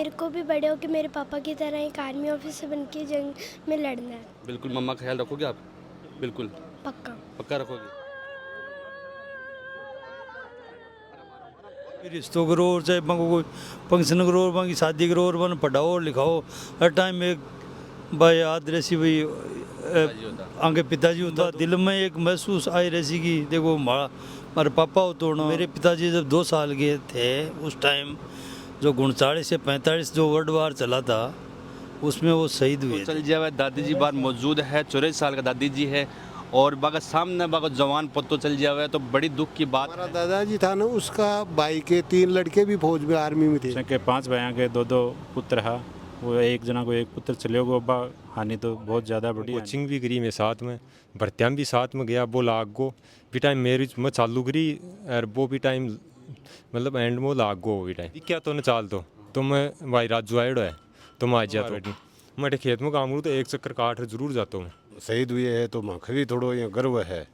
मेरे को भी बड़े होकर मेरे पापा की तरह एक आर्मी ऑफिसर बन के जंग में लड़ना है। बिल्कुल मम्मा का ख्याल रखोगे आप? बिल्कुल पक्का। पक्का रखोगे? रिश्तों करो और चाहे बंको कोई फंक्शन करो और बंकी शादी करो और बन पढ़ाओ और लिखाओ हर टाइम में भाई याद रहसी भाई पिताजी होता। आगे पिताजी होता दिल में एक महसूस आई रहसी कि देखो हमारे पापा हो तो मेरे पिताजी जब 2 साल के थे उस टाइम जो 39 से 45 जो वर्ल्ड वार चला था उसमें वो शहीद हुए थे। चल जाए दादी जी बार मौजूद है, 84 साल का दादी जी है और बागा सामने बागा जवान पत्तो चल जावे तो बड़ी दुख की बात हमारा है। दादाजी था ना, उसका भाई के 3 लड़के भी फौज में आर्मी में थे। के 5 भाइयों के 2 पुत्र है, वो एक जना को एक पुत्र चले गो बा हानि तो बहुत ज़्यादा बड़ी हानि। कोचिंग भी करी मैं साथ में, भर्तियाँ भी साथ में गया। वो लाग गो भी टाइम मेरी मैं चालू करी और वो भी टाइम मतलब एंड में लाग गो भी टाइम क्या तो न चाल तो मैं भाई राजू आयडो है तो मैं आज जाता हूँ। मैं खेत में काम करूँ तो 1 चक्कर काट जरूर जाता हूँ। शहीद हुए है तो माँ भी थोड़ा ये गर्व है।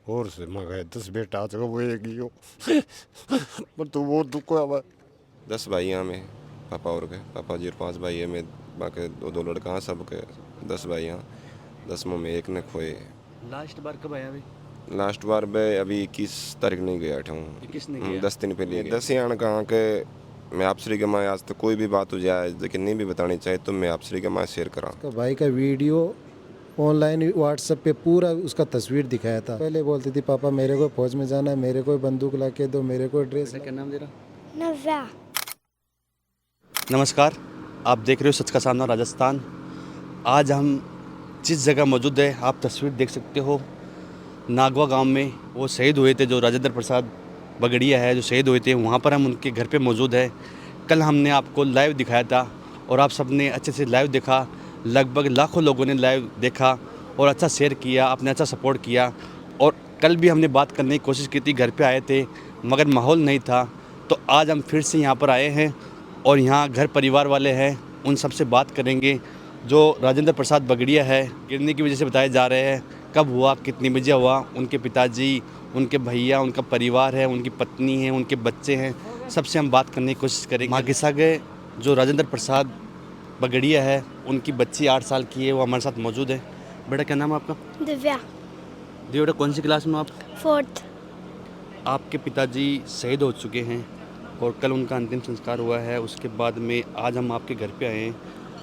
और से माँ का 10 बेटा आ चुका वो एक ही हो पर तो वो दुख हुआ। 10 भाई हैं हमें, पापा और के पापा जी और 5 भाई है। मैं बाकी 2 लड़का हैं, सब के 10 भाई हैं। 10 में एक ने खोए। लास्ट बार कब आया भाई? लास्ट बार में अभी 21 तारीख नहीं गया था। 21 नहीं गया? 10 दिन पहले 10 आने कहा कि मैं आप श्री के माँ आज तो कोई भी बात हो जाए लेकिन नहीं भी बतानी चाहिए तो मैं आप श्री के माँ शेयर करा। उसका भाई का वीडियो ऑनलाइन व्हाट्सएप पे पूरा उसका तस्वीर दिखाया था। पहले बोलती थी पापा मेरे को फौज में जाना है, मेरे को बंदूक ला के दो, मेरे को ड्रेस। क्या नाम दे रहा? नव्या। नमस्कार, आप देख रहे हो सच का सामना राजस्थान। आज हम जिस जगह मौजूद है आप तस्वीर देख सकते हो, नागवा गांव में वो शहीद हुए थे जो राजेंद्र प्रसाद बगड़िया है जो शहीद हुए थे, वहाँ पर हम उनके घर पे मौजूद है। कल हमने आपको लाइव दिखाया था और आप सबने अच्छे से लाइव देखा। लगभग लाखों लोगों ने लाइव देखा और अच्छा शेयर किया, आपने अच्छा सपोर्ट किया। और कल भी हमने बात करने की कोशिश की थी, घर पे आए थे मगर माहौल नहीं था, तो आज हम फिर से यहाँ पर आए हैं और यहाँ घर परिवार वाले हैं, उन सब से बात करेंगे। जो राजेंद्र प्रसाद बगड़िया है गिरने की वजह से बताए जा रहे हैं, कब हुआ, कितनी बजे हुआ, उनके पिताजी, उनके भैया, उनका परिवार है, उनकी पत्नी है, उनके बच्चे हैं, सबसे हम बात करने की कोशिश करेंगे। माँ के सागे जो राजेंद्र प्रसाद बगड़िया है उनकी बच्ची 8 साल की है, वो हमारे साथ मौजूद है। बेटा क्या नाम है आपका? दिव्या। बेटा कौन सी क्लास में आप? 4th। आपके पिताजी शहीद हो चुके हैं और कल उनका अंतिम संस्कार हुआ है। उसके बाद में आज हम आपके घर पे आए हैं।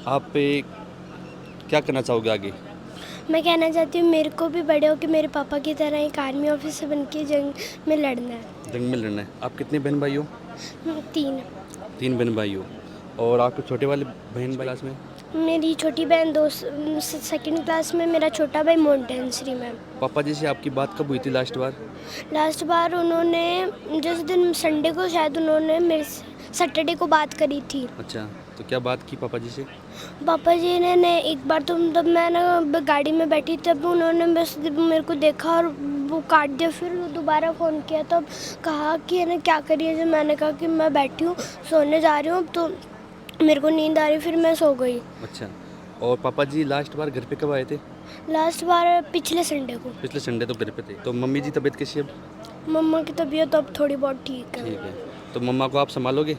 आप क्या करना चाहोगे आगे? मैं कहना चाहती हूँ मेरे को भी बड़े होकर मेरे पापा की तरह एक आर्मी ऑफिसर बन के जंग में लड़ना है। जंग में लड़ना है। आप कितने बहन भाई हो? 3। 3 बहन भाई हो। और आपके छोटे वाले बहन क्लास में? मेरी छोटी बहन 2nd क्लास में, मेरा छोटा भाई मोन्टेंसरी में। पापा जी से आपकी बात कब हुई थी लास्ट बार? लास्ट बार उन्होंने जिस दिन संडे को शायद उन्होंने मेरे सैटरडे को बात करी थी। अच्छा, तो क्या बात की पापा जी से? पापा जी ने एक बार तो तब मैं ना गाड़ी में बैठी तब उन्होंने बस मेरे को देखा और वो काट दिया। फिर दोबारा फ़ोन किया तब कहा कि है ना क्या करिए। जब मैंने कहा कि मैं बैठी हूँ सोने जा रही हूँ तो मेरे को नींद आ रही, फिर मैं सो गई। अच्छा, और पापा जी लास्ट बार घर पे कब आए थे? लास्ट बार पिछले संडे को। पिछले संडे तो घर पे थे। तो मम्मी जी तबीयत कैसी है अब? मम्मा की तबीयत अब थोड़ी बहुत ठीक है। ठीक है, तो मम्मा को आप संभालोगे?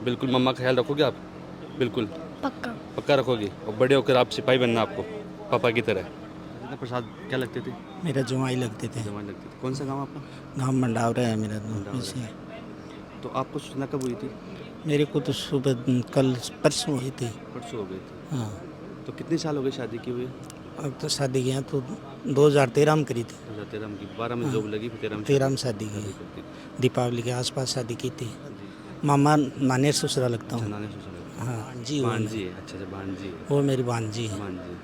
बिल्कुल मम्मा का ख्याल रखोगे आप? बिल्कुल पक्का। पक्का रखोगे। और बड़े होकर आप सिपाही बनना आपको पापा की तरह। राजेंद्र प्रसाद क्या लगते थे? मेरा जवाई लगते थे। जवान लगते थे। कौन सा गाँव आपका? गाँव मंडावरा है मेरा तो आपको सूचना कब हुई थी? मेरे को तो सुबह कल परसों हुई थी। परसों हो गई थी। हाँ, तो कितने साल हो गए शादी की हुई? अब तो शादी किया तो 2013 में करी थी। 2013 की। 12 में जॉब लगी, फिर 13 में 13 में शादी की, दीपावली के आसपास शादी की थी। मामा नाने ससुरा लगता हूँ। नाने ससुर। हाँ जी, भांजी है। अच्छा, भांजी है। वो मेरी भांजी है। भांजी।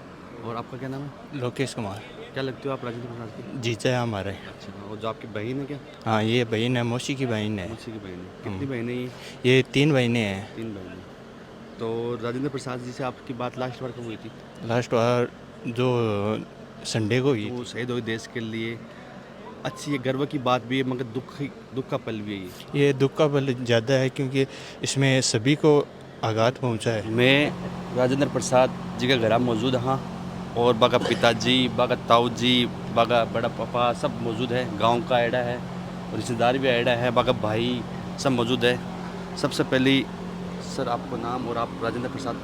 और आपका क्या नाम है? लोकेश कुमार। क्या लगते हो आप राजेंद्र प्रसाद की? जीजा है हमारे। अच्छा, और जो आपकी बहन है क्या? हाँ, ये बहन है, मौसी की बहन है। मौसी की बहन है। कितनी बहनें ये? ये 3 बहनें हैं। 3 बहनें। तो राजेंद्र प्रसाद जी से आपकी बात लास्ट बार कब हुई थी? लास्ट बार जो संडे को हुई। वो शहीद हुए देश के लिए। अच्छी ये गर्व की बात भी है मगर दुख का पल भी है ये। ये दुख का पल ज़्यादा है क्योंकि इसमें सभी को आघात पहुंचा है। मैं राजेंद्र प्रसाद जी का घर मौजूद हाँ, और बागा पिताजी, बागा ताऊ जी, बागा बड़ा पापा सब मौजूद है। गांव का आइडा है, रिश्तेदार भी आइडा है, बागा भाई सब मौजूद है। सबसे पहली सर आपको नाम और आप राजेंद्र प्रसाद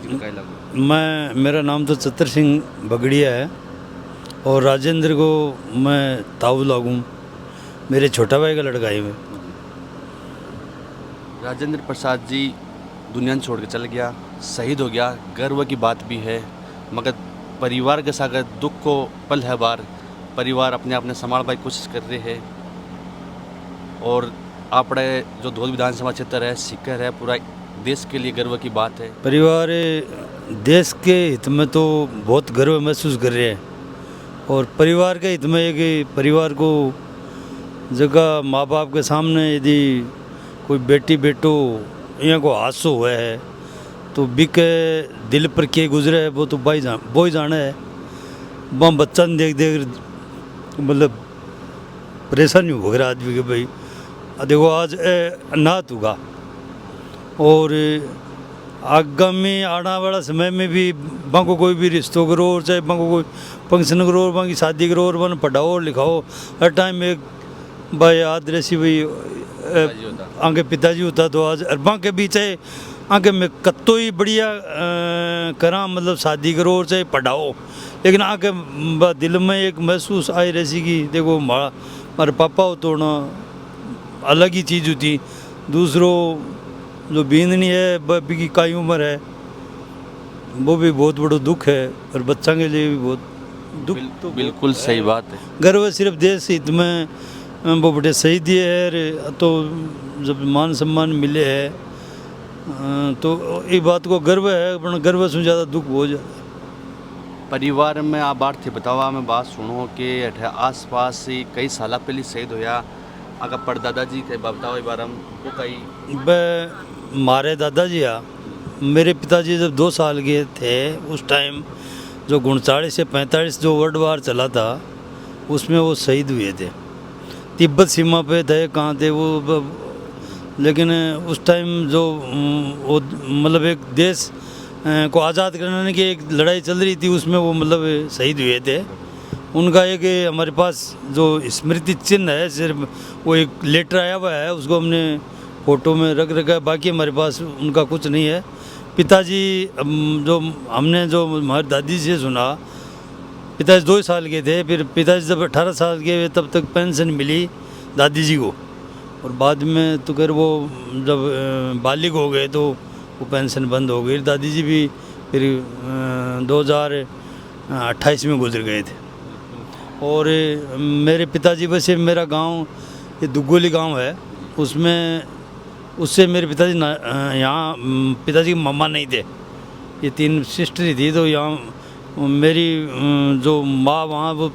जी का क्या लगता मेरा नाम तो चतर सिंह बगड़िया है और राजेंद्र को मैं ताऊ लागूं, मेरे छोटा भाई का लड़का है। मैं राजेंद्र प्रसाद जी दुनिया छोड़ के चल गया, शहीद हो गया, गर्व की बात भी है, मगर परिवार के साथ दुख को पल है बार, परिवार अपने अपने संभालने की कोशिश कर रहे हैं। और आपने जो धोल विधानसभा क्षेत्र है, सीकर है, पूरा देश के लिए गर्व की बात है। परिवार देश के हित में तो बहुत गर्व महसूस कर रहे हैं और परिवार के हित में है कि परिवार को जगह माँ बाप के सामने यदि कोई बेटी बेटो यहाँ को हादसा हुआ है तो बिके दिल पर के गुजरे है वो तो वो ही जाना है। वहाँ बच्चा देख देख मतलब परेशानी हो गया आदमी के भाई देखो आज अनाथ होगा और आगामी आने वाला समय में भी बाको कोई भी रिश्तों करो और चाहे बाको कोई फंक्शन करो और बाकी शादी करो और बन पढ़ाओ और लिखाओ हर टाइम एक भाई याद रही भाई आगे पिताजी होता तो आज अरबा के भी चाहे आगे में कत्तो ही बढ़िया करा मतलब शादी करो और चाहे पढ़ाओ, लेकिन आगे दिल में एक महसूस आई रही कि देखो हमारे पापा हो तो ना अलग ही चीज़ होती, दूसरों जो बींदनी है बी की काई उम्र है वो भी बहुत बड़ा दुख है और बच्चा के लिए भी बहुत दुख। तो बिल्कुल सही बात है। गर्व सिर्फ देश हित में वो बड़े शहीद है तो जब मान सम्मान मिले है तो ये बात को गर्व है, पर गर्व से ज़्यादा दुख हो जाता। परिवार में आप बात थी बतावा मैं बात सुनो कि आस पास ही कई साल पहले शहीद होया, अगर परदादा जी थे बताओ बार हम वो कई मारे दादाजी आ मेरे पिताजी जब 2 साल के थे उस टाइम जो 39 से 45 जो वर्ल्ड वार चला था उसमें वो शहीद हुए थे, तिब्बत सीमा पे थे कहाँ थे वो, लेकिन उस टाइम जो वो मतलब एक देश को आज़ाद करने की एक लड़ाई चल रही थी उसमें वो मतलब शहीद हुए थे। उनका एक हमारे पास जो स्मृति चिन्ह है सिर्फ वो एक लेटर आया हुआ है उसको हमने फ़ोटो में रख रखा है, बाकी हमारे पास उनका कुछ नहीं है। पिताजी जो हमने जो हमारी दादी से सुना, पिताजी 2 साल के थे, फिर पिताजी जब 18 साल के हुए तब तक पेंशन मिली दादी जी को और बाद में तो फिर वो जब बालिग हो गए तो वो पेंशन बंद हो गई। दादी जी भी फिर 2028 में गुजर गए थे। और मेरे पिताजी वैसे मेरा गांव ये दुग्गोली गांव है, उसमें उससे मेरे पिताजी यहाँ पिताजी की मम्मा नहीं थे, ये 3 सिस्टर थी, तो यहाँ मेरी जो माँ वहाँ वो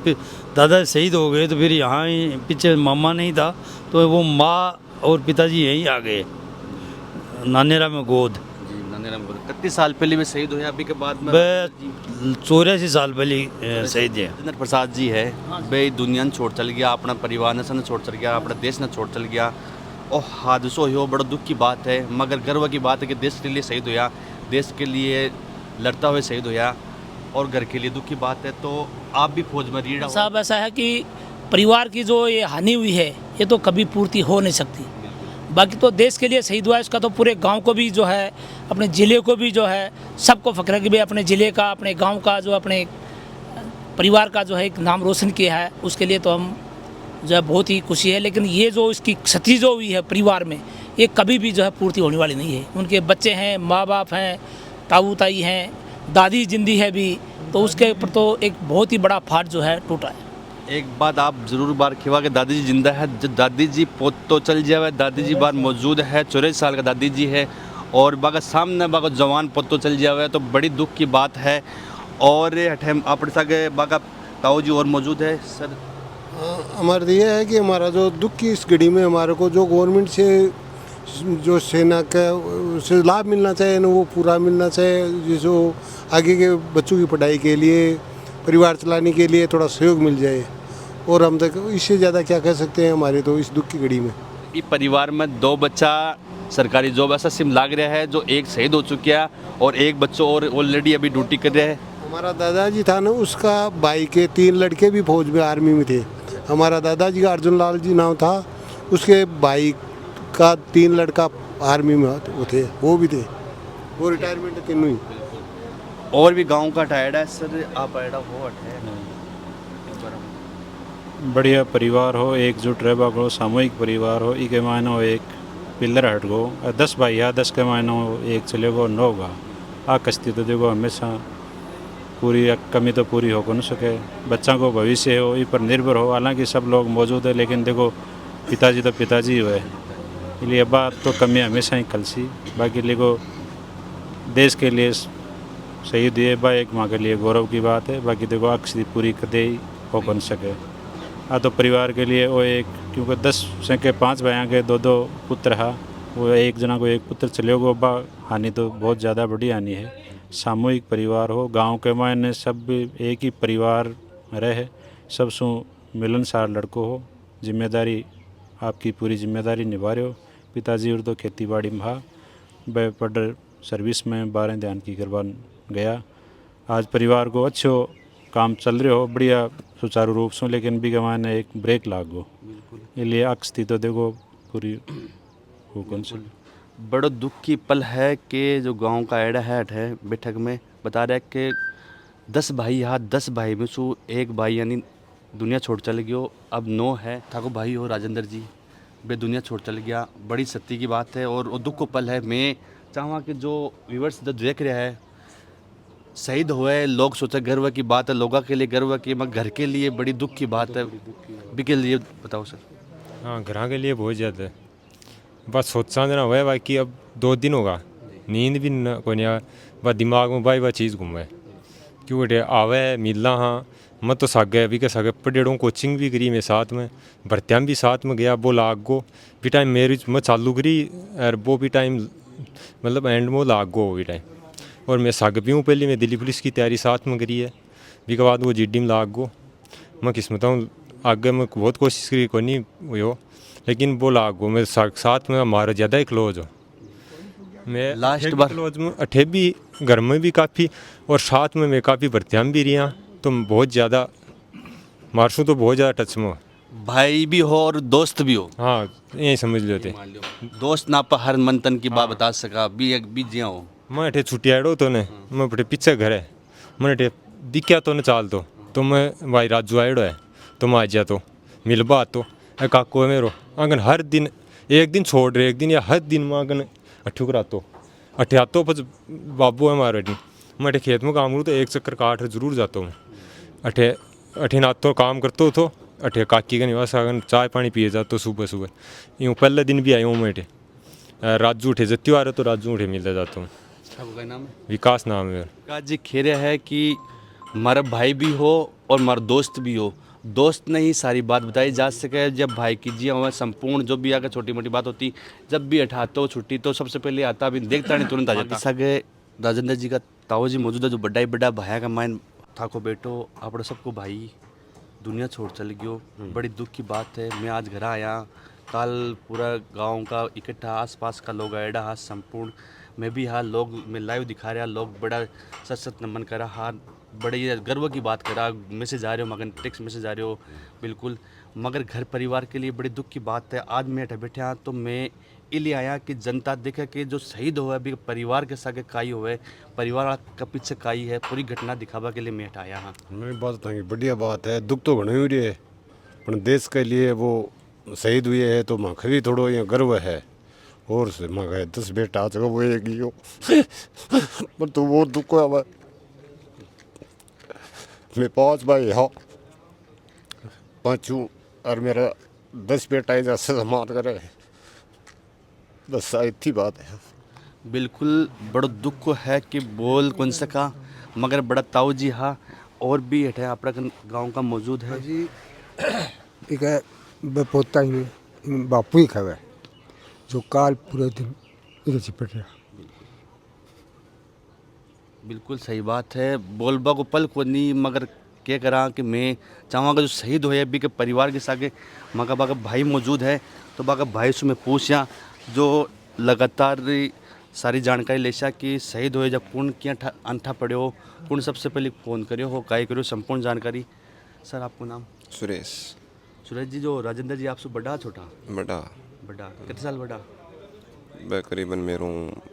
दादा शहीद हो गए तो फिर यहाँ ही पीछे मामा नहीं था तो वो माँ और पिताजी यहीं आ गए नानेरा में गोद। कितने साल पहले में शहीद हुए अभी के बाद में? 84 साल पहले शहीद है। राजेंद्र प्रसाद जी है भाई दुनिया छोड़ चल गया, अपना परिवार ने छोड़ चल गया, अपना देश ने छोड़ चल गया और हादसों हो बड़ा दुख की बात है, मगर गर्व की बात है कि देश के लिए शहीद होया, देश के लिए लड़ता हुए शहीद होया और घर के लिए दुख की बात है। तो आप भी फौज में रीढ़ साहब ऐसा है कि परिवार की जो ये हानि हुई है ये तो कभी पूर्ति हो नहीं सकती, बाकी तो देश के लिए शहीद हुआ है उसका तो पूरे गांव को भी जो है अपने ज़िले को भी जो है सबको फ़ख्र है कि भाई अपने ज़िले का अपने गांव का जो अपने परिवार का जो है एक नाम रोशन किया है, उसके लिए तो हम जो है बहुत ही खुशी है। लेकिन ये जो इसकी क्षति जो हुई है परिवार में ये कभी भी जो है पूर्ति होने वाली नहीं है। उनके बच्चे हैं, माँ बाप हैं, ताऊ ताई हैं, दादी जिंदी है भी, तो उसके ऊपर तो एक बहुत ही बड़ा फाट जो है टूटा है। एक बात आप जरूर बार खिवा के दादी जी जिंदा है, जब दादी जी पोत तो चल जाए, दादी जी बार मौजूद है, 84 साल का दादी जी है और बागा सामने बागा जवान पोत तो चल जाए तो बड़ी दुख की बात है। और आप सके बागा ताऊ जी और मौजूद है सर। हमारा ये है कि हमारा जो दुख की इस घड़ी में हमारे को जो गवर्नमेंट से जो सेना का से लाभ मिलना चाहिए ना वो पूरा मिलना चाहिए, जो आगे के बच्चों की पढ़ाई के लिए परिवार चलाने के लिए थोड़ा सहयोग मिल जाए, और हम तक इससे ज़्यादा क्या कह सकते हैं हमारे तो इस दुख की घड़ी में। ये परिवार में 2 बच्चा सरकारी जॉब ऐसा सिम लाग रहा है, जो एक शहीद हो चुका और एक बच्चों और ऑलरेडी अभी ड्यूटी कर रहे हैं। हमारा दादाजी था ना, उसका भाई के 3 लड़के भी फौज में आर्मी में थे। हमारा दादाजी का अर्जुन लाल जी नाम था, उसके भाई का 3 लड़का आर्मी में वो थे, वो भी थे, वो रिटायरमेंट है तीनों ही। और भी गांव का टायर्ड है सर, आप आयडा हो है बढ़िया परिवार हो, एकजुट रह बागो, सामूहिक परिवार हो, इके मायनो एक पिल्लर हट गो, 10 भाई या 10 के मायनो एक चले गो 9 होगा। आ कश्ती तो देखो हमेशा पूरी कमी तो पूरी हो न सके, बच्चों को भविष्य हो इस पर निर्भर हो। हालांकि सब लोग मौजूद है, लेकिन देखो पिताजी तो पिताजी हुए, इसलिए बात तो कमी हमेशा ही कलसी। बाकी देखो देश के लिए शहीद हुए बा एक माँ के लिए गौरव की बात है। बाकी देखो अक्सर पूरी कदे ही हो बन सके। तो परिवार के लिए वो एक, क्योंकि 10 से के 5 भाइयों के 2 पुत्र हा, वो एक जना को एक पुत्र चले गो बा, हानि तो बहुत ज़्यादा बड़ी हानि है। सामूहिक परिवार हो, गांव के मायने सब एक ही परिवार रहे, सब सु मिलनसार लड़को हो, जिम्मेदारी आपकी पूरी जिम्मेदारी निभा रहे हो। पिताजी और तो खेती बाड़ी में हा, वे पढ़ सर्विस में 12 ध्यान की करवान गया। आज परिवार को अच्छो काम चल रहे हो बढ़िया सुचारू रूप से, लेकिन भी मायने एक ब्रेक लागो, इसलिए अक्स थी तो देखो पूरी हुकन से। बड़ो दुख की पल है कि जो गांव का एडा हैट है बैठक में बता रहा है कि 10 भाई यहाँ 10 भाई में सु एक भाई यानी दुनिया छोड़ चल गयो, अब 9 है। ठाकुर भाई हो राजेंद्र जी वे दुनिया छोड़ चल गया, बड़ी सत्य की बात है और वो दुख को पल है। मैं चाहूँगा कि जो व्यूवर्स जो देख रहा है शहीद हुए, लोग सोचे गर्व की बात है, लोगों के लिए गर्व की, मगर घर के लिए बड़ी दुख की बात है। भी के लिए बताओ सर। हाँ, घर के लिए बहुत ज़्यादा है। बस सोचा देना हुआ है भाई कि अब 2 दिन होगा, नींद भी न को नहीं आ, बस दिमाग में भाई वह चीज़ घूमे क्यों बेटे आवे मिलना। हाँ मैं तो सागे अभी के सागे पढ़ेड़ों कोचिंग भी करी, मैं साथ में भर्तियाँ भी साथ में गया। वो लाग गो भी टाइम मेरी मैं चालू करी और वो भी टाइम मतलब एंड में लाग गो वो भी टाइम। और मैं साग भी हूँ, पहले मैं दिल्ली पुलिस की तैयारी साथ में करी है, भी के बाद वो जीडी में लाग गो। मैं किस्मत हूँ आगे मैं बहुत कोशिश करी को नहीं हुई, लेकिन वो लाग गो। मैं साथ में हमारा ज़्यादा ही क्लोज हो, मैं लास्ट बार क्लोज में अठे भी घर में भी काफ़ी, और साथ में मैं काफ़ी भर्तियाँ भी रही, तो बहुत ज़्यादा मार्शू तो बहुत ज़्यादा टच में हो। भाई भी हो और दोस्त भी हो। हाँ यही समझ लेते, दोस्त ना पर हर मन तन की बात बता सका भी एक भी जिया हो। मैं अठे छुट्टी आड़ो तो ने मैं बड़े पीछे घर है, मैं अठे दिखा तो ने चाल तो मैं भाई राजू आड़ो है तो मैं आ जा तो मिलबा तो काको है मेरो आंगन हर दिन एक दिन छोड़ रहे एक दिन या हर दिन मैं आंगन अठू करातो अठे आतो पर बाबू है हमारे अठी। मैं अठे खेत में काम करूँ तो एक चक्कर काट जरूर जाता हूँ। अठे अठे नातो काम करते तो अठे काकी का निवास आगन चाय पानी पिए जातो सुबह सुबह। यूँ पहले दिन भी आई हूँ मैं अठे राजू उठे जत्ती आ रहे तो राजू उठे मिलता जाता हूँ। आपका नाम है? विकास नाम है। विकास जी खेरे है कि हमारा भाई भी हो और हमारा दोस्त भी हो, दोस्त ने ही सारी बात बताई जा सके। जब भाई की जी हमें संपूर्ण जो भी आगे छोटी मोटी बात होती, जब भी हटाते हो छुट्टी तो सबसे पहले आता भी देखता नहीं तुरंत आ जाता। सगे राजेंद्र जी का ताऊ जी मौजूद है जो बड़ा ही बड़ा भाई का माइन था को बेटो आप सबको भाई दुनिया छोड़ चल गयो, बड़ी दुख की बात है। मैं आज घर आया, कल पूरा गांव का इकट्ठा आसपास का लोग आएडा हाँ संपूर्ण, मैं भी हाँ लोग मैं लाइव दिखा रहा, लोग बड़ा सत नमन करा हाँ, बड़े गर्व की बात करा। मैसेज आ रहे हो मगर टेक्स्ट मैसेज आ रहे हो बिल्कुल, मगर घर परिवार के लिए बड़ी दुख की बात है। आज मैं बैठे हाँ तो मैं इसलिए आया कि जनता देखे कि जो शहीद हुआ अभी परिवार के साथ काई हुए, परिवार का पीछे काई है, पूरी घटना दिखावा के लिए मैं हटाया हाँ। मेरी बात बढ़िया बात है, दुख तो घना ही है पर देश के लिए वो शहीद हुए है तो माँ भी थोड़ो यहाँ गर्व है। और से माँ 10 बेटा आ चुका वो एक ही हो पर तो वो दुख है। मैं 5 भाई हाँ 5 हूँ और मेरा 10 बेटा है जैसे समाप्त करे, बस इतनी बात है। बिल्कुल बड़ा दुख को है कि बोल कौन सका, मगर बड़ा ताऊ जी हाँ और भी हटे अपना गांव का मौजूद है जी। एक पोता ही बापू ही खबर जो काल पूरे दिन इधर चिपट रहा। बिल्कुल सही बात है, बोलबा को पल को नहीं, मगर क्या करा कि मैं चाहूँगा जो शहीद हुए अभी के परिवार के साथ मगर बाका भाई मौजूद है तो बाका भाई से मैं पूछा जो लगातार सारी जानकारी लेशा कि शहीद हुए जब कौन क्या अंठा पड़े हो, कौन सबसे पहले फ़ोन करियो हो काय करियो संपूर्ण जानकारी। सर आपको नाम? सुरेश। सुरेश जी जो राजेंद्र जी आपसे बड़ा छोटा? बड़ा। बड़ा कितने साल बड़ा? मैं करीबन मेरू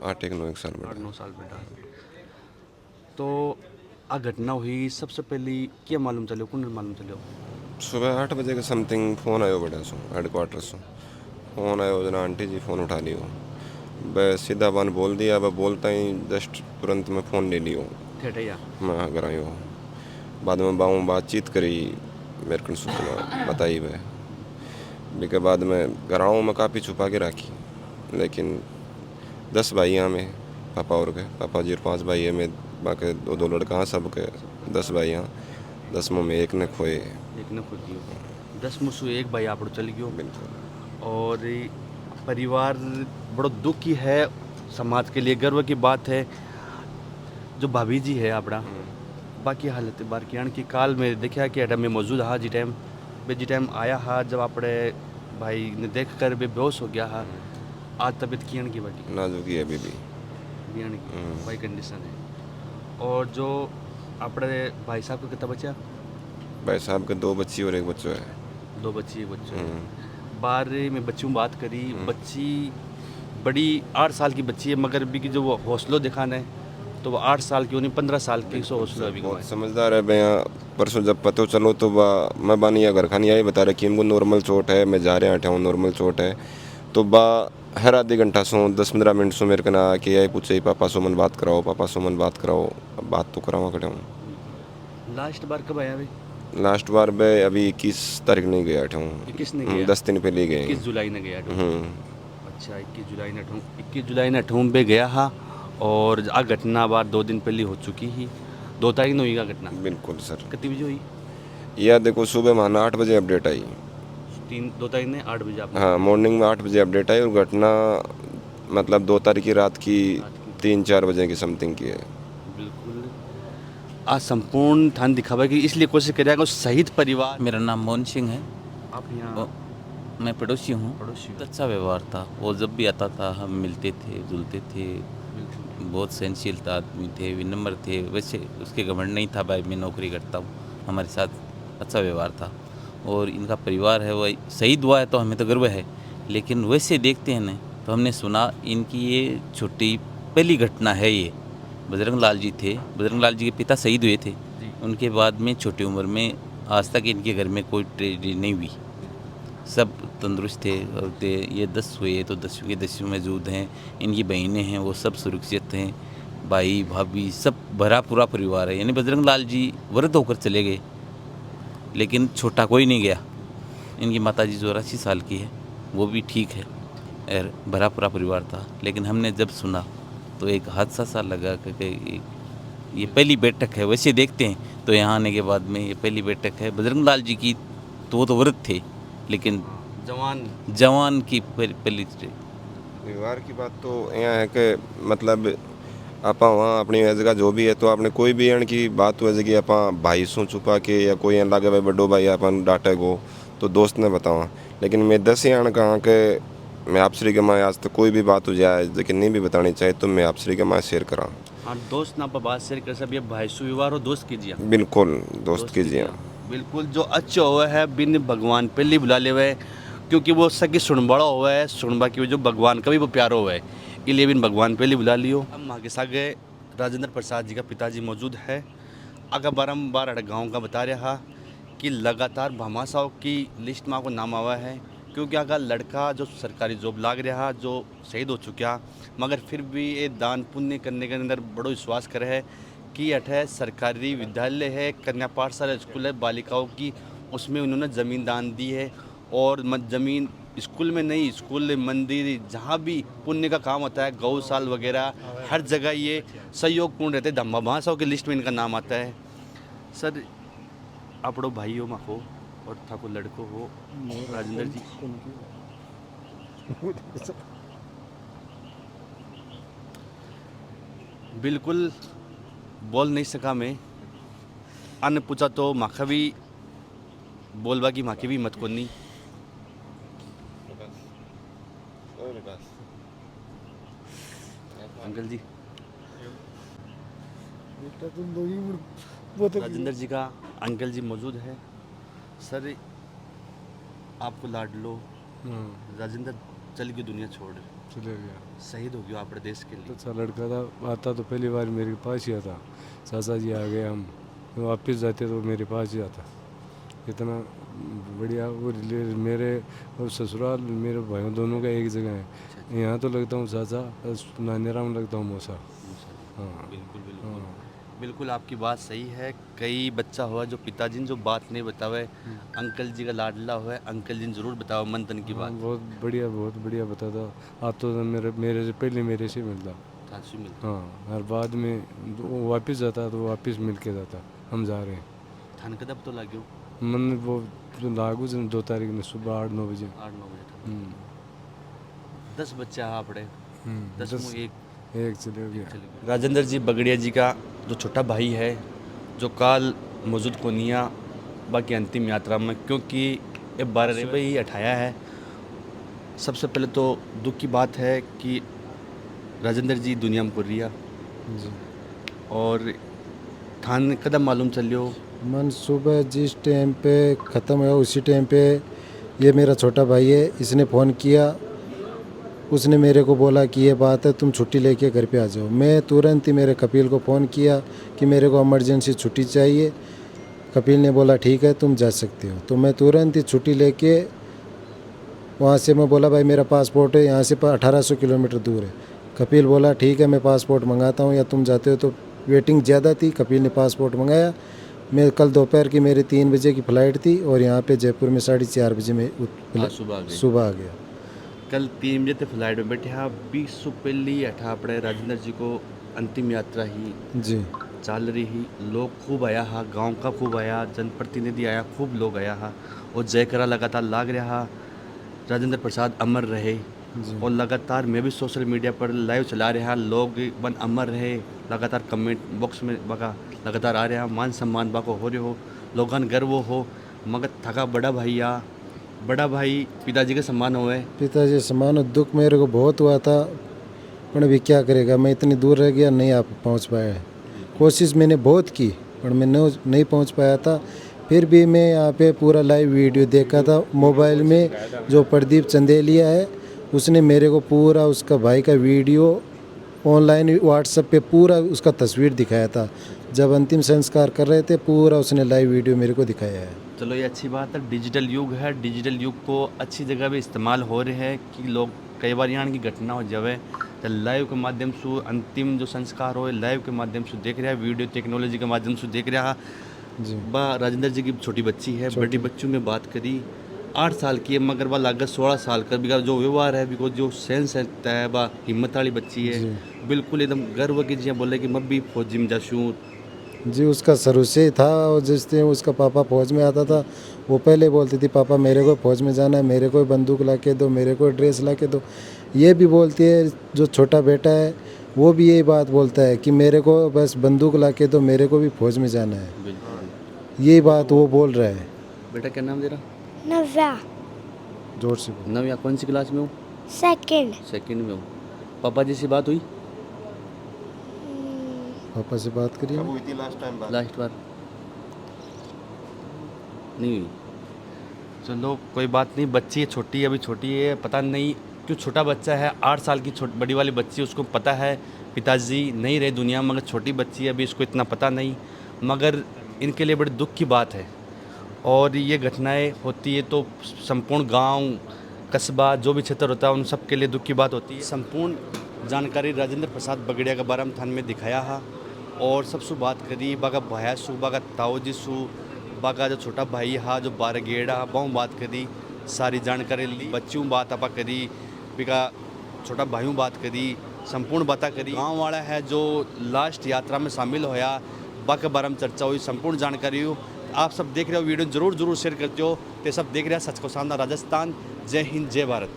8-9 साल में 8-9 साल बेटा। तो आ घटना हुई सबसे पहले क्या मालूम चलो कौन मालूम चलो? सुबह 8 बजे के समथिंग फ़ोन आयो बेटा सो हेडक्वार्टर से फ़ोन आयो जना आंटी जी फ़ोन उठा लियो। मैं सीधा बन बोल दिया। अब बोलता ही जस्ट तुरंत में फ़ोन ले लियो। ठेठे या मैं घर आयो। बाद में बाहू बातचीत करी मेरे को सूचना बताई वह के बाद में घर आऊँ मैं काफ़ी छुपा के रखी। लेकिन 10 भाई हैं में पापा और के पापा जी और 5 भाई है में बाकी दो लड़का हैं सब के 10 भाई हैं। 10 में एक ने खोए। एक ने खुद दियो 10 मुसु एक भाई आप चल गयो। बिल्कुल। और परिवार बड़ो दुख की है, समाज के लिए गर्व की बात है। जो भाभी जी है अपना बाकी हालत बार की काल में देखा कि एडम में मौजूद हा जी टाइम आया हा जब अपने भाई ने देख कर बेहोश हो गया हा। आज तबीयत कियन की बाकी नाजुक है अभी भी कियन की भाई कंडीशन है। और जो अपने भाई साहब को कितना बचा? भाई साहब के 2 बच्ची और 1 बच्चा है। 2 बच्ची 1 बच्चा। बारे में बच्चों बात करी बच्ची बड़ी 8 साल की बच्ची है मगर अभी की जो वो हौसलों दिखाना है तो वो 8 साल की नहीं 15 साल की सो हौसला अभी बहुत समझदार है भैया। परसों जब पता चलो तो मैं बानी या घर खानी आई बता रहे कि इनको नॉर्मल चोट है। मैं जा रहे हैं हूँ नॉर्मल चोट है तो हर आधे घंटा सो 10-15 मिनट सो मेरे को ना आके आई पूछे पापा सुमन बात कराओ पापा सुमन बात कराओ। अब बात तो करावा खड़े हूँ। लास्ट बार कब आया भाई? लास्ट बार मैं अभी 21 तारीख नहीं गया हूँ। 21 ने गया 10 दिन पहले गए 21 जुलाई ने गया। अच्छा 21 जुलाई ने ठूम पे गया हा। और आ घटना बार 2 दिन पहले हो चुकी ही 2 तारीख ने हुई घटना। बिल्कुल सर। कितनी बजे हुई? यह देखो सुबह माना 8 बजे अपडेट आई। 2 तारीख ने 8 बजे आप? हाँ मॉर्निंग में 8 बजे अपडेट आई और घटना मतलब 2 तारीख की रात की 3-4 बजे की समथिंग की है। बिल्कुल आज संपूर्ण ध्यान दिखावा की इसलिए कोशिश करेगा शहीद परिवार। मेरा नाम मोहन सिंह है। आप यहाँ मैं पड़ोसी हूँ। अच्छा व्यवहार था। वो जब भी आता था हम मिलते थे जुलते थे। बहुत सहनशीलता आदमी थे विनम्र थे। वैसे उसके घमंड नहीं था भाई मैं नौकरी करता हूँ। हमारे साथ अच्छा व्यवहार था। और इनका परिवार है वही शहीद हुआ है तो हमें तो गर्व है। लेकिन वैसे देखते हैं ना तो हमने सुना इनकी ये छोटी पहली घटना है। ये बजरंग लाल जी थे। बजरंग लाल जी के पिता शहीद हुए थे। उनके बाद में छोटी उम्र में आज तक इनके घर में कोई ट्रेजेडी नहीं हुई। सब तंदुरुस्त थे और ये 10 हुए तो 10 के 10 मौजूद हैं। इनकी बहनें हैं वो सब सुरक्षित हैं। भाई भाभी सब भरा पूरा परिवार है। यानी बजरंग लाल जी वृद्ध होकर चले गए लेकिन छोटा कोई नहीं गया। इनकी माताजी 84 साल की है वो भी ठीक है और भरा पूरा परिवार था। लेकिन हमने जब सुना तो एक हादसा सा लगा कि ये पहली बैठक है। वैसे देखते हैं तो यहाँ आने के बाद में ये पहली बैठक है बजरंग लाल जी की। तो वो तो वृद्ध थे लेकिन जवान की पहली व्यवहार की बात तो यहाँ है कि मतलब आप वहाँ अपनी जगह जो भी है तो आपने कोई भी एण की बात हुआ जगह आप भाई सो छुपा के या कोई एन लागे भाई बड़ो भाई अपन डांटे गो तो दोस्त ने बतावा। लेकिन मैं 10 एण कहा कि मैं आप श्री के माँ आज तक कोई भी बात हो जाए लेकिन नहीं भी बतानी चाहिए तो मैं आप श्री के माँ शेयर करा। हाँ दोस्त ना पर बात शेयर कर सब ये भाई सु व्यवहार हो दोस्त कीजिए। बिल्कुल दोस्त कीजिए। बिल्कुल जो अच्छा हुआ है बिन भगवान पहले बुला ले हुए क्योंकि वो सगी सुनबड़ा हुआ है सुनबा की जो भगवान का भी वो प्यार हुआ है इसलिए बिन भगवान पहले बुला लियो। हम वहाँ के सागे राजेंद्र प्रसाद जी का पिताजी मौजूद है। अगर बारम्बार गाँव का बता रहा कि लगातार भामाशाह की लिस्ट में आपको नाम आवा है क्योंकि अगर लड़का जो सरकारी जॉब लाग रहा जो शहीद हो चुका मगर फिर भी ये दान पुण्य करने के अंदर बड़ो विश्वास करे है कि अठे सरकारी विद्यालय है कन्या पाठशाला स्कूल है बालिकाओं की उसमें उन्होंने ज़मीन दान दी है। और ज़मीन स्कूल में नहीं स्कूल मंदिर जहाँ भी पुण्य का काम होता है गौशाल वगैरह हर जगह ये सहयोगपूर्ण रहते हैं। भामाशाह की लिस्ट में इनका नाम आता है। सर आपड़ो भाई हो माँ हो और था को लड़को हो राजेंद्र जी बिल्कुल बोल नहीं सका मैं। अन्य पूछा तो माखा भी बोलवा की माँ की भी मत को नहीं। अंकल जी राजेंद्र जी का अंकल जी मौजूद है। सर आपको लाड लो राजेंद्र चल गई दुनिया छोड़ चले गया। शहीद हो गया अपने देश के लिए। अच्छा लड़का था, आता तो पहली बार मेरे पास ही आता, चाचा जी आ गए हम, वापस जाते तो मेरे पास ही आता। इतना बढ़िया। वो मेरे और ससुराल मेरे भाइयों दोनों का एक जगह है। यहाँ तो लगता हूँ चाचा, नानेराम लगता हूँ मौसा। हाँ बिल्कुल बिल्कुल बिल्कुल आपकी बात सही है। कई बच्चा हुआ जो पिताजी ने जो बात नहीं बतावे, अंकल जी का लाडला हुआ है, अंकल जी ने जरूर बताओ मन तन की बात। बहुत बढ़िया बताता। आप तो मेरे से पहले मेरे से मिलता। हाँ, हर बाद में वो वापस जाता तो वापस मिल के जाता, हम जा रहे हैं। थान कदम तो लाग्यो मन वो जो लागू 2 तारीख ने सुबह 8-9 बजे। 8-9 बजे 10 बच्चे हैं आपड़े, 10 में एक चले गया। राजेंद्र जी बगड़िया जी का जो छोटा भाई है, जो काल मौजूद कोनिया बाकी अंतिम यात्रा में, क्योंकि ये 12 ही अठाया है। सबसे पहले तो दुख की बात है कि राजेंद्र जी दुनिया में कुर्रिया जी। और थान कदम मालूम चलियो मन सुबह जिस टाइम पे ख़त्म हुआ उसी टाइम पे ये मेरा छोटा भाई है, इसने फ़ोन किया। उसने मेरे को बोला कि ये बात है, तुम छुट्टी लेके घर पे आ जाओ। मैं तुरंत ही मेरे कपिल को फ़ोन किया कि मेरे को इमरजेंसी छुट्टी चाहिए। कपिल ने बोला ठीक है तुम जा सकते हो। तो मैं तुरंत ही छुट्टी लेके वहाँ से मैं बोला भाई मेरा पासपोर्ट है यहाँ से 1800 किलोमीटर दूर है। कपिल बोला ठीक है मैं पासपोर्ट मंगाता हूँ या तुम जाते हो। तो वेटिंग ज़्यादा थी, कपिल ने पासपोर्ट मंगाया। मैं कल दोपहर की मेरी 3 बजे की फ़्लाइट थी और यहाँ पे जयपुर में 4:30 बजे में सुबह आ गया। कल 3 बजे तक फ्लाइट में बैठे हाँ 20 पहली अठा पड़े राजेंद्र जी को अंतिम यात्रा ही जी चल रही ही। लोग खूब आया हा, गांव का खूब आया, जनप्रतिनिधि आया, खूब लोग आया हा और जयकरा लगातार लाग रहा राजेंद्र प्रसाद अमर रहे। और लगातार मैं भी सोशल मीडिया पर लाइव चला रहा, लोग बन अमर रहे, लगातार कमेंट बॉक्स में बका लगातार आ रहा, मान सम्मान बाको हो रहे हो, लोगन गर्व हो। मगर थका बड़ा भाई पिताजी के सम्मान हुए। पिताजी सम्मान दुख मेरे को बहुत हुआ था, पर अभी क्या करेगा, मैं इतनी दूर रह गया, नहीं आप पहुंच पाया। कोशिश मैंने बहुत की पर मैं नहीं पहुंच पाया था। फिर भी मैं यहाँ पे पूरा लाइव वीडियो देखा था मोबाइल में। जो प्रदीप चंदेलिया है उसने मेरे को पूरा उसका भाई का वीडियो ऑनलाइन व्हाट्सएप पे पूरा उसका तस्वीर दिखाया था। जब अंतिम संस्कार कर रहे थे पूरा उसने लाइव वीडियो मेरे को दिखाया है। चलो ये अच्छी बात है, डिजिटल युग है, डिजिटल युग को अच्छी जगह पे इस्तेमाल हो रहे हैं कि लोग कई बार यहाँ की घटना हो जावे तो लाइव के माध्यम से अंतिम जो संस्कार हो लाइव के माध्यम से देख रहा है, वीडियो टेक्नोलॉजी के माध्यम से देख रहा है। राजेंद्र जी की छोटी बच्ची है, बड़ी बच्चों में बात करी 8 साल की है, मगर वह लागत 16 साल का बिका जो व्यवहार है, बिको जो सेंस है वह हिम्मत वाली बच्ची है, बिल्कुल एकदम गर्व की जी बोले कि मैं भी फौजी में जासूँ जी। उसका शुरू से ही था और जिस दिन उसका पापा फौज में आता था वो पहले बोलती थी पापा मेरे को फौज में जाना है, मेरे को बंदूक ला के दो, मेरे को ड्रेस ला के दो। ये भी बोलती है, जो छोटा बेटा है वो भी यही बात बोलता है कि मेरे को बस बंदूक ला के दो, मेरे को भी फौज में जाना है। यही बात वो बोल रहा है। बेटा क्या नाम दे रहा? नव्या। जोर से नव्या कौन सी क्लास में हो? सेकंड में हो। पापा जी से बात हुई? पापा से बात करिए। कब हुई थी लास्ट बार नहीं हुई। चलो कोई बात नहीं, बच्ची है छोटी, अभी छोटी है, पता नहीं क्यों छोटा बच्चा है, 8 साल की बड़ी वाली बच्ची, उसको पता है पिताजी नहीं रहे दुनिया, मगर छोटी बच्ची है, अभी इसको इतना पता नहीं। मगर इनके लिए बड़े दुख की बात है और ये घटनाएं होती है तो संपूर्ण गांव कस्बा जो भी क्षेत्र होता है उन सब के लिए दुख की बात होती है। संपूर्ण जानकारी राजेंद्र प्रसाद बगड़िया का बारे में थान में दिखाया है और सबसे बात करी बागा भाया सु, बागा ताऊ जी सु, बागा जो छोटा भाई हा जो 12 गेड़ा बहु बात करी, सारी जानकारी ली, बच्चों बात आपा करी, बिका छोटा भाइयों बात करी, संपूर्ण बातें करी। गाँव वाला है जो लास्ट यात्रा में शामिल होया बाका बारे में चर्चा हुई, संपूर्ण जानकारी हो। आप सब देख रहे हो वीडियो जरूर शेयर करते हो, तो सब देख रहे हैं सच को सामना राजस्थान। जय हिंद जय भारत।